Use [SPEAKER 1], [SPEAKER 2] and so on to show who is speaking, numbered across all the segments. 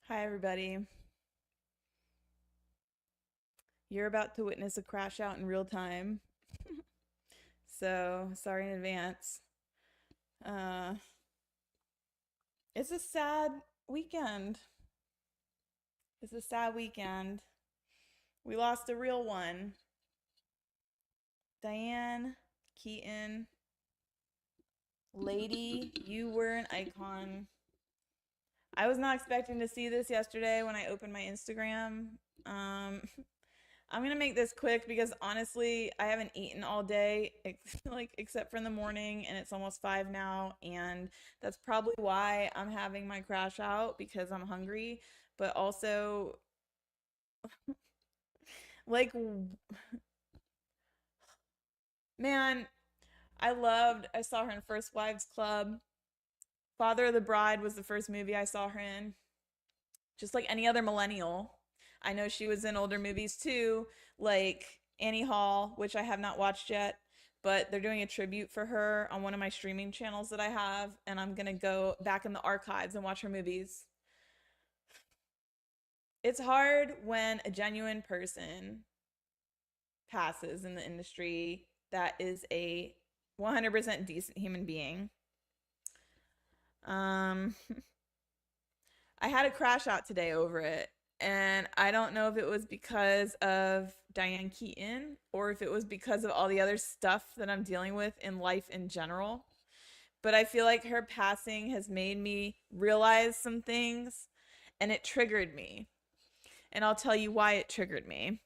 [SPEAKER 1] Hi, everybody. You're about to witness a crash out in real time. So, sorry in advance. Uh, it's a sad weekend. It's a sad weekend. We lost a real one. Diane Keaton, lady, you were an icon. I was not expecting to see this yesterday when I opened my Instagram. Um, I'm gonna make this quick because honestly, I haven't eaten all day, like except for in the morning, and it's almost 5 now, and that's probably why I'm having my crash out because I'm hungry. But also, like, man, I saw her in First Wives Club. Father of the Bride was the first movie I saw her in. Just like any other millennial. I know she was in older movies too, like Annie Hall, which I have not watched yet, but they're doing a tribute for her on one of my streaming channels that I have, and I'm gonna go back in the archives and watch her movies. It's hard when a genuine person passes in the industry that is a 100% decent human being. Um, I had a crash out today over it. And I don't know if it was because of Diane Keaton or if it was because of all the other stuff that I'm dealing with in life in general. But I feel like her passing has made me realize some things and it triggered me. And I'll tell you why it triggered me.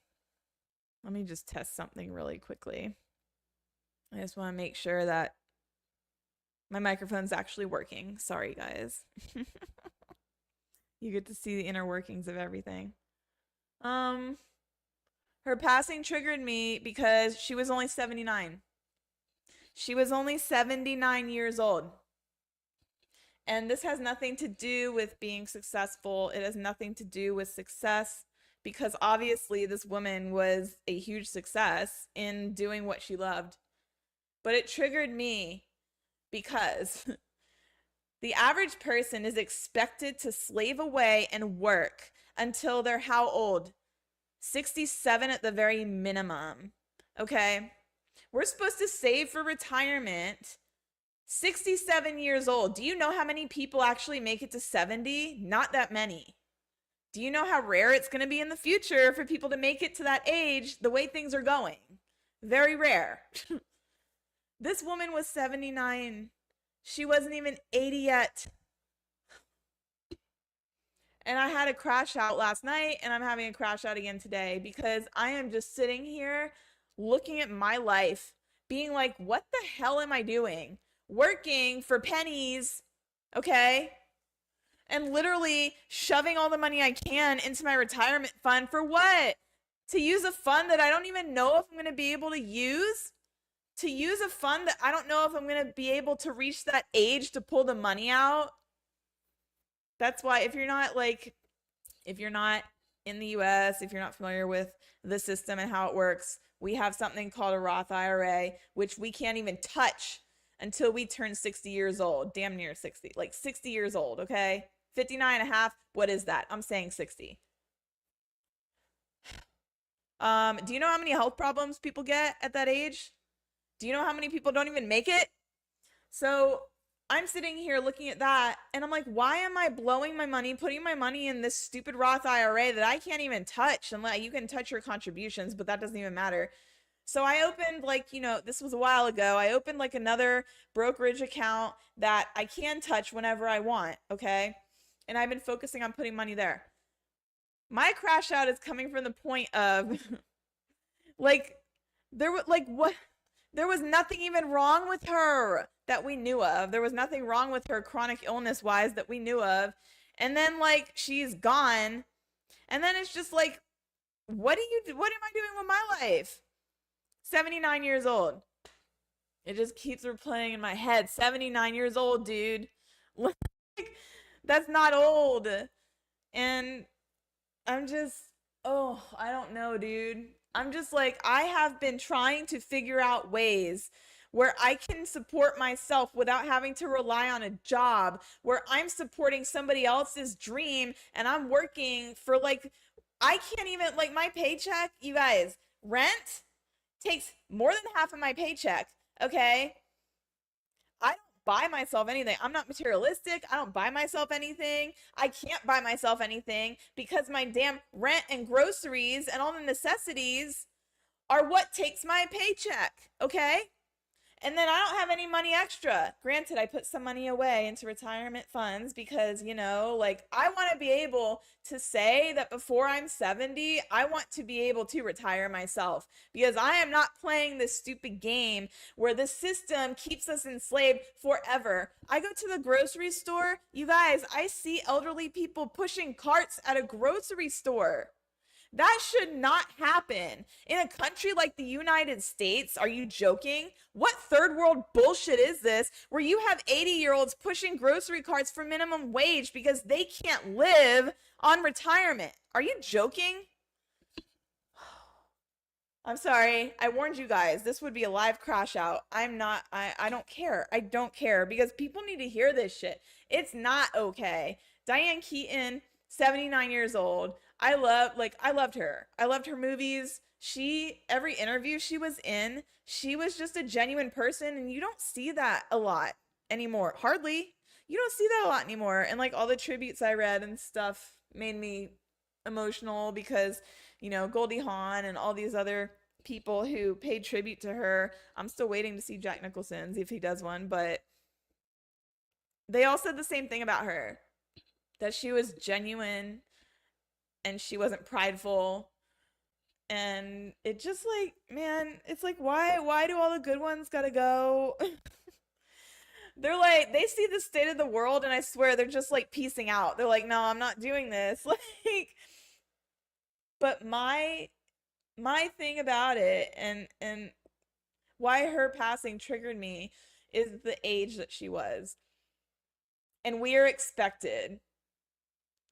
[SPEAKER 1] Let me just test something really quickly. I just want to make sure that my microphone's actually working. Sorry, guys. You get to see the inner workings of everything. Um, Her passing triggered me because she was only 79. She was only 79 years old. And this has nothing to do with being successful. It has nothing to do with success because obviously this woman was a huge success in doing what she loved. But it triggered me because the average person is expected to slave away and work until they're how old? 67 at the very minimum. Okay? We're supposed to save for retirement 67 years old. Do you know how many people actually make it to 70? Not that many. Do you know how rare it's going to be in the future for people to make it to that age the way things are going? Very rare. This woman was 79. She wasn't even 80 yet. And I had a crash out last night, and I'm having a crash out again today because I am just sitting here looking at my life, being like, what the hell am I doing? Working for pennies, okay? And literally shoving all the money I can into my retirement fund for what? To use a fund that I don't even know if I'm going to be able to use? To use a fund that I don't know if I'm going to be able to reach that age to pull the money out? That's why if you're not in the US, if you're not familiar with the system and how it works, we have something called a Roth IRA, which we can't even touch until we turn 60 years old, damn near 60, like 60 years old, okay? 59 and a half, what is that? I'm saying 60. Do you know how many health problems people get at that age? Do you know how many people don't even make it? So I'm sitting here looking at that and I'm like, why am I blowing my money, putting my money in this stupid Roth IRA that I can't even touch? And like, you can touch your contributions, but that doesn't even matter. So I opened, like, this was a while ago. I opened like another brokerage account that I can touch whenever I want, okay? And I've been focusing on putting money there. My crash out is coming from the point of like there was like what there was nothing even wrong with her that we knew of. There was nothing wrong with her chronic illness wise that we knew of. And then like she's gone. And then it's just like what am I doing with my life? 79 years old. It just keeps replaying in my head. 79 years old, dude. Like that's not old. And I'm just, oh, I don't know, dude. I'm just like, I have been trying to figure out ways where I can support myself without having to rely on a job, where I'm supporting somebody else's dream and I'm working for like, I can't even, like, my paycheck, you guys, rent takes more than half of my paycheck, okay? I don't buy myself anything. I'm not materialistic. I don't buy myself anything. I can't buy myself anything because my damn rent and groceries and all the necessities are what takes my paycheck, okay? And then I don't have any money extra. Granted, I put some money away into retirement funds because, you know, like, I want to be able to say that before I'm 70, I want to be able to retire myself because I am not playing this stupid game where the system keeps us enslaved forever. I go to the grocery store, you guys, I see elderly people pushing carts at a grocery store. That should not happen in a country like the United States. Are you joking? What third world bullshit is this where you have 80-year-olds pushing grocery carts for minimum wage because they can't live on retirement? Are you joking? I'm sorry. I warned you guys. This would be a live crash out. I don't care. I don't care because people need to hear this shit. It's not okay. Diane Keaton, 79 years old. I loved her. I loved her movies. Every interview she was in, she was just a genuine person, and you don't see that a lot anymore. Hardly. You don't see that a lot anymore. And like all the tributes I read and stuff made me emotional because, you know, Goldie Hawn and all these other people who paid tribute to her. I'm still waiting to see Jack Nicholson's if he does one, but they all said the same thing about her, that she was genuine and she wasn't prideful. And it just, like, man, it's like, why do all the good ones gotta go? They're like, they see the state of the world and I swear they're just like piecing out. They're like, no, I'm not doing this. Like, but my thing about it, and why her passing triggered me, is the age that she was. And we are expected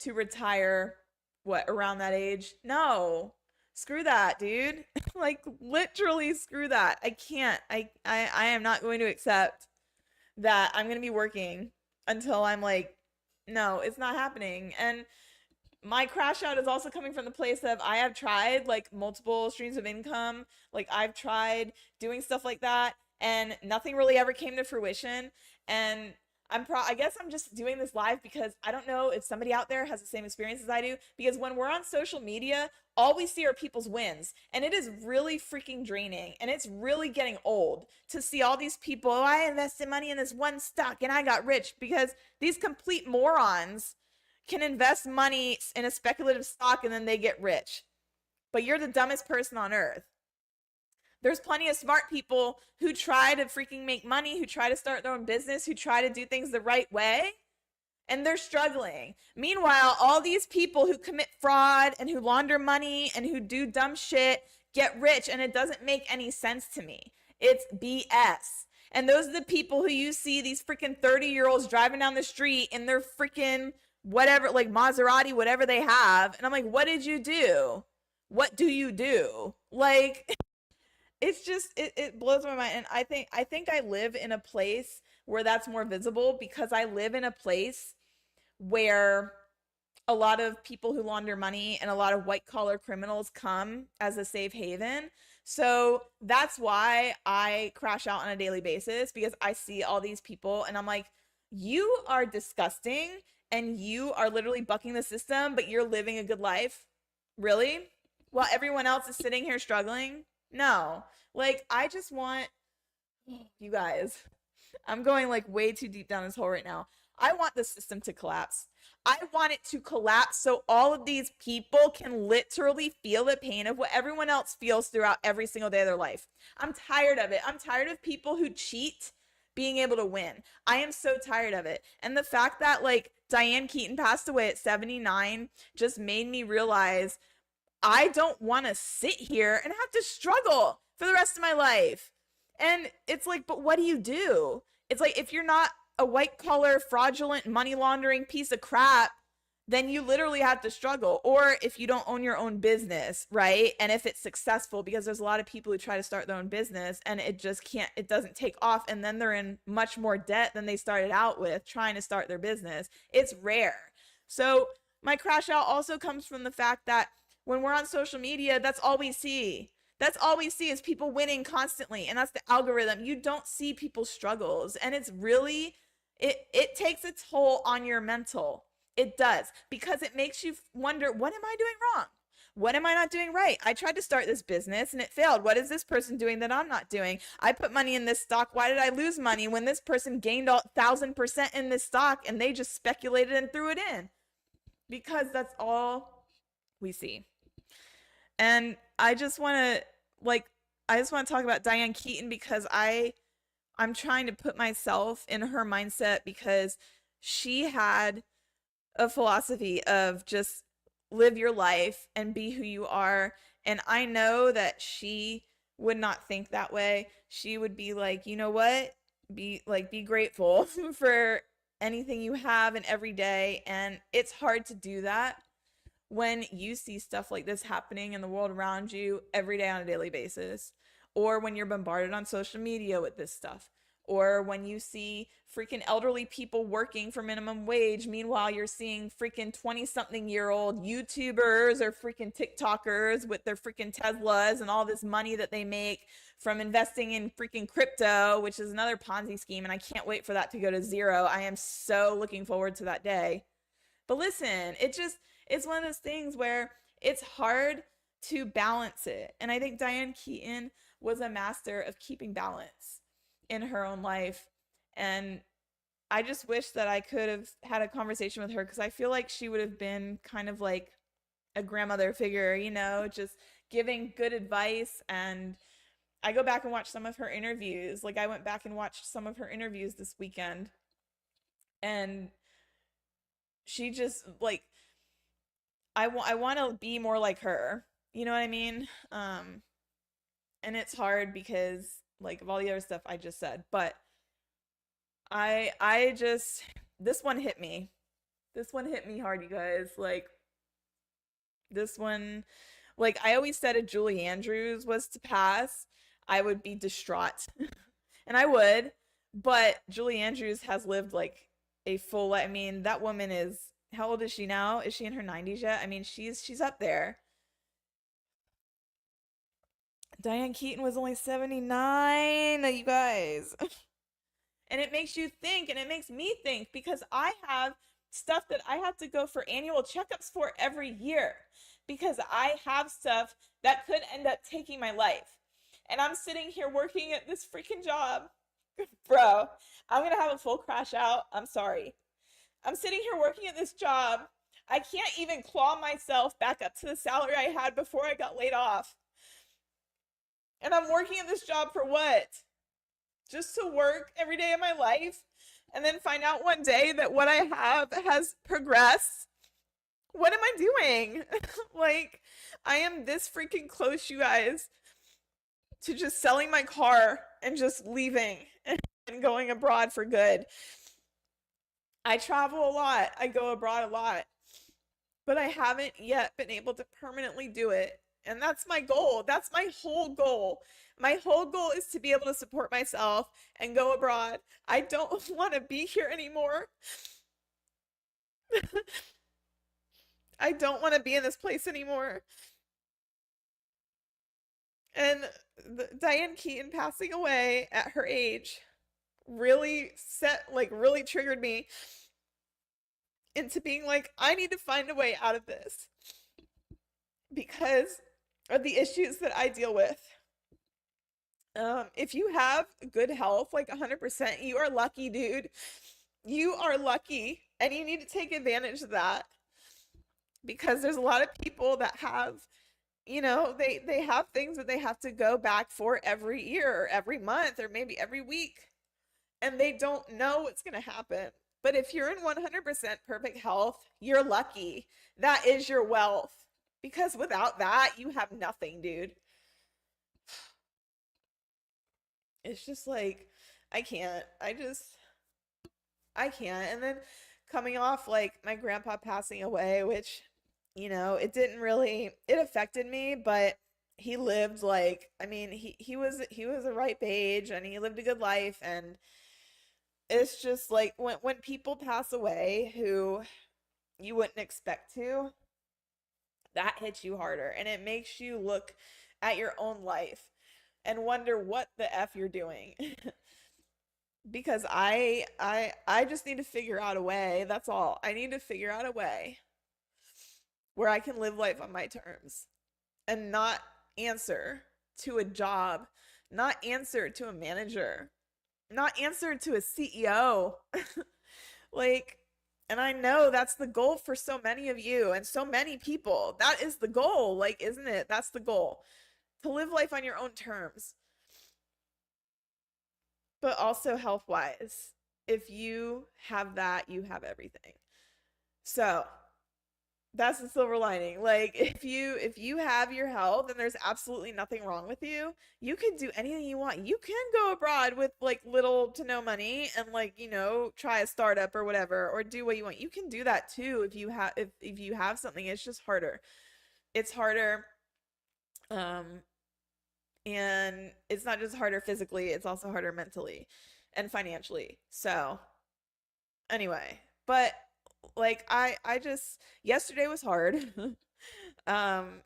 [SPEAKER 1] to retire, what, around that age? No. Screw that, dude. Like, literally screw that. I can't. I am not going to accept that I'm going to be working until I'm like, no, it's not happening. And my crash out is also coming from the place of I have tried like multiple streams of income. Like, I've tried doing stuff like that and nothing really ever came to fruition. And I guess I'm just doing this live because I don't know if somebody out there has the same experience as I do, because when we're on social media, all we see are people's wins, and it is really freaking draining, and it's really getting old to see all these people, oh, I invested money in this one stock and I got rich, because these complete morons can invest money in a speculative stock and then they get rich. But you're the dumbest person on earth. There's plenty of smart people who try to freaking make money, who try to start their own business, who try to do things the right way, and they're struggling. Meanwhile, all these people who commit fraud and who launder money and who do dumb shit get rich, and it doesn't make any sense to me. It's BS. And those are the people who you see, these freaking 30-year-olds driving down the street in their freaking whatever, like Maserati, whatever they have. And I'm like, what did you do? What do you do? Like, it's just, it blows my mind. And I think I live in a place where that's more visible, because I live in a place where a lot of people who launder money and a lot of white collar criminals come as a safe haven. So that's why I crash out on a daily basis, because I see all these people and I'm like, you are disgusting and you are literally bucking the system, but you're living a good life. Really? While everyone else is sitting here struggling? No. Like, I just want, you guys, I'm going like way too deep down this hole right now. I want the system to collapse. I want it to collapse so all of these people can literally feel the pain of what everyone else feels throughout every single day of their life. I'm tired of it. I'm tired of people who cheat being able to win. I am so tired of it. And the fact that like Diane Keaton passed away at 79 just made me realize I don't want to sit here and have to struggle for the rest of my life. And it's like, but what do you do? It's like, if you're not a white collar, fraudulent, money laundering piece of crap, then you literally have to struggle. Or if you don't own your own business, right? And if it's successful, because there's a lot of people who try to start their own business and it just can't, it doesn't take off. And then they're in much more debt than they started out with trying to start their business. It's rare. So my crash out also comes from the fact that when we're on social media, that's all we see. That's all we see is people winning constantly. And that's the algorithm. You don't see people's struggles. And it's really, it takes a toll on your mental. It does, because it makes you wonder, what am I doing wrong? What am I not doing right? I tried to start this business and it failed. What is this person doing that I'm not doing? I put money in this stock. Why did I lose money when this person gained 1,000% in this stock and they just speculated and threw it in? Because that's all we see. And I just want to talk about Diane Keaton because I'm trying to put myself in her mindset, because she had a philosophy of just live your life and be who you are. And I know that she would not think that way. She would be like, you know what? Be grateful for anything you have and every day. And it's hard to do that when you see stuff like this happening in the world around you every day on a daily basis, or when you're bombarded on social media with this stuff, or when you see freaking elderly people working for minimum wage. Meanwhile, you're seeing freaking 20-something-year-old YouTubers or freaking TikTokers with their freaking Teslas and all this money that they make from investing in freaking crypto, which is another Ponzi scheme. And I can't wait for that to go to zero. I am so looking forward to that day. But listen, it's one of those things where it's hard to balance it. And I think Diane Keaton was a master of keeping balance in her own life. And I just wish that I could have had a conversation with her, because I feel like she would have been kind of like a grandmother figure, just giving good advice. And I go back and watch some of her interviews. Like, I went back and watched some of her interviews this weekend, and she just like, I want to be more like her. You know what I mean? And it's hard because like of all the other stuff I just said, but I just, this one hit me. This one hit me hard, you guys. Like, this one, like, I always said if Julie Andrews was to pass, I would be distraught. And I would, but Julie Andrews has lived like a full, I mean, that woman is, how old is she now? Is she in her 90s yet? I mean, she's up there. Diane Keaton was only 79, you guys. And it makes you think, and it makes me think, because I have stuff that I have to go for annual checkups for every year, because I have stuff that could end up taking my life. And I'm sitting here working at this freaking job. Bro, I'm going to have a full crash out. I'm sorry. I'm sitting here working at this job. I can't even claw myself back up to the salary I had before I got laid off. And I'm working at this job for what? Just to work every day of my life and then find out one day that what I have has progressed. What am I doing? Like, I am this freaking close, you guys, to just selling my car and just leaving and going abroad for good. I travel a lot. I go abroad a lot. But I haven't yet been able to permanently do it. And that's my goal. That's my whole goal. My whole goal is to be able to support myself and go abroad. I don't want to be here anymore. I don't want to be in this place anymore. And Diane Keaton passing away at her age really really triggered me into being like, I need to find a way out of this because of the issues that I deal with. If you have good health, like 100%, you are lucky, dude. You are lucky, and you need to take advantage of that, because there's a lot of people that have, they have things that they have to go back for every year or every month or maybe every week, and they don't know what's going to happen. But if you're in 100% perfect health, you're lucky. That is your wealth, because without that, you have nothing, dude. It's just like, I can't. And then coming off like my grandpa passing away, which, it didn't really, it affected me, but he lived like, I mean, he was a ripe age and he lived a good life. And it's just like when people pass away who you wouldn't expect to, that hits you harder and it makes you look at your own life and wonder what the F you're doing. Because I just need to figure out a way. That's all. I need to figure out a way where I can live life on my terms and not answer to a job, not answer to a manager, not answer to a CEO. Like, and I know that's the goal for so many of you and so many people. That is the goal, like, isn't it? That's the goal. To live life on your own terms, but also health wise. If you have that, you have everything. So, that's the silver lining. Like if you have your health and there's absolutely nothing wrong with you, you can do anything you want. You can go abroad with like little to no money and like, try a startup or whatever or do what you want. You can do that too if you have something. It's just harder. It's harder. Um and it's not just harder physically, it's also harder mentally and financially. So, anyway, but like I just yesterday was hard. um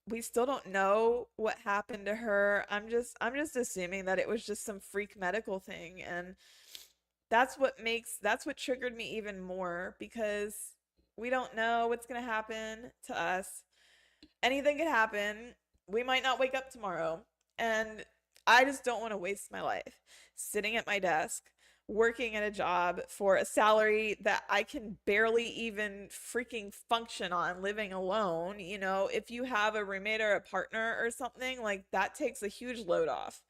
[SPEAKER 1] we still don't know what happened to her. I'm just assuming that it was just some freak medical thing, and that's what triggered me even more because we don't know what's going to happen to us. Anything could happen. We might not wake up tomorrow. And I just don't want to waste my life sitting at my desk, working at a job for a salary that I can barely even freaking function on living alone. If you have a roommate or a partner or something, like that takes a huge load off.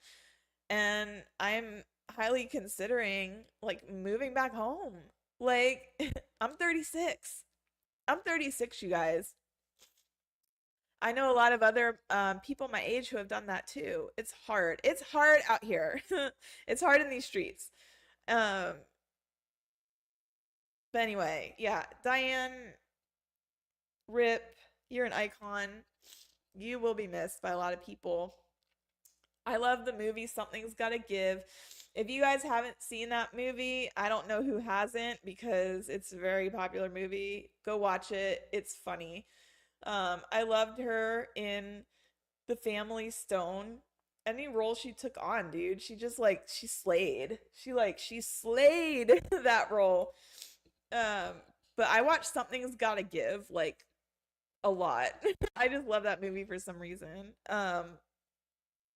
[SPEAKER 1] And I'm highly considering like moving back home. Like, I'm 36. I'm 36, you guys. I know a lot of other people my age who have done that too. It's hard. It's hard out here. It's hard in these streets. Um, but anyway, yeah, Diane, rip, you're an icon. You will be missed by a lot of people. I love the movie Something's Gotta Give. If you guys haven't seen that movie, I don't know who hasn't because it's a very popular movie. Go watch it. It's funny. I loved her in The Family Stone. Any role she took on, dude, she just like she slayed. She slayed that role. Um, but I watched Something's Gotta Give like a lot. I just love that movie for some reason.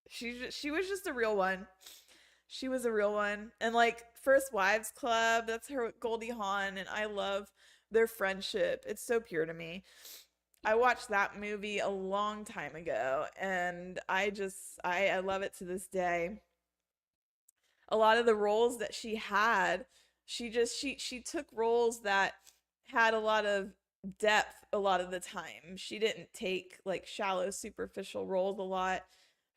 [SPEAKER 1] She was just a real one. She was a real one. And like First Wives Club, that's her with Goldie Hawn, and I love their friendship. It's so pure to me. I watched that movie a long time ago and I love it to this day. A lot of the roles that she had, she took roles that had a lot of depth a lot of the time. She didn't take like shallow superficial roles a lot.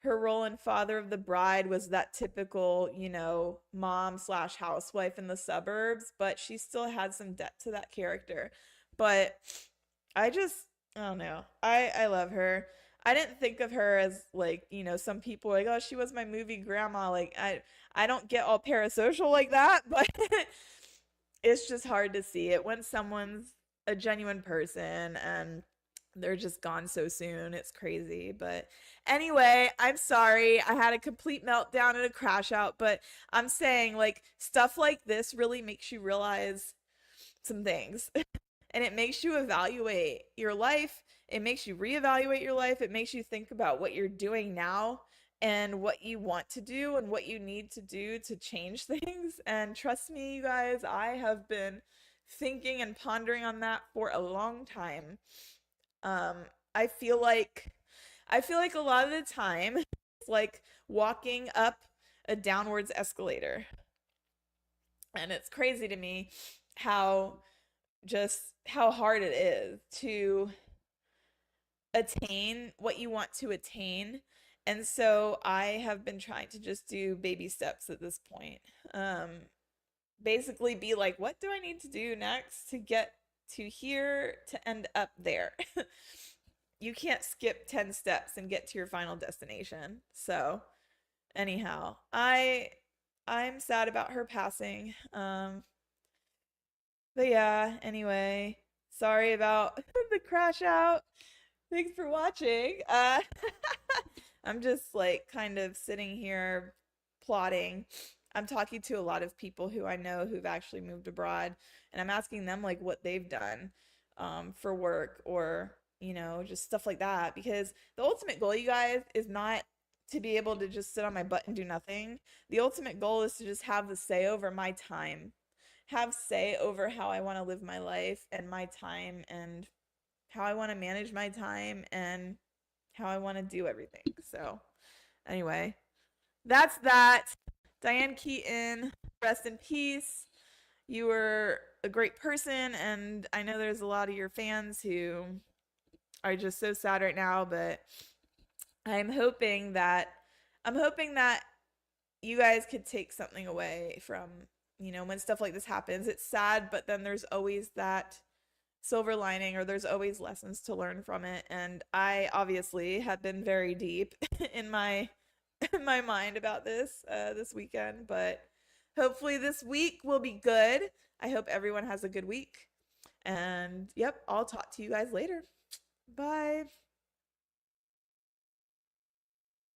[SPEAKER 1] Her role in Father of the Bride was that typical, mom slash housewife in the suburbs, but she still had some depth to that character. But I just I don't know. I love her. I didn't think of her as like, some people are like, "Oh, she was my movie grandma." Like I don't get all parasocial like that, but it's just hard to see it when someone's a genuine person and they're just gone so soon. It's crazy. But anyway, I'm sorry. I had a complete meltdown and a crash out, but I'm saying like stuff like this really makes you realize some things. And it makes you evaluate your life. It makes you reevaluate your life. It makes you think about what you're doing now and what you want to do and what you need to do to change things. And trust me, you guys, I have been thinking and pondering on that for a long time. Um, I feel like a lot of the time it's like walking up a downwards escalator. And it's crazy to me how how hard it is to attain what you want to attain. And so I have been trying to just do baby steps at this point. Um, basically be like, what do I need to do next to get to here to end up there? You can't skip 10 steps and get to your final destination. So, anyhow, I'm sad about her passing. But yeah, anyway, sorry about the crash out. Thanks for watching. I'm just like kind of sitting here plotting. I'm talking to a lot of people who I know who've actually moved abroad, and I'm asking them like what they've done for work or, just stuff like that. Because the ultimate goal, you guys, is not to be able to just sit on my butt and do nothing. The ultimate goal is to just have the say over my time, have say over how I want to live my life and my time and how I want to manage my time and how I want to do everything. So, anyway, that's that. Diane Keaton, rest in peace. You were a great person, and I know there's a lot of your fans who are just so sad right now, but I'm hoping that I'm hoping that you guys could take something away from, when stuff like this happens. It's sad, but then there's always that silver lining, or there's always lessons to learn from it. And I obviously have been very deep in my in my mind about this weekend, but hopefully this week will be good. I hope everyone has a good week. And yep, I'll talk to you guys later. Bye.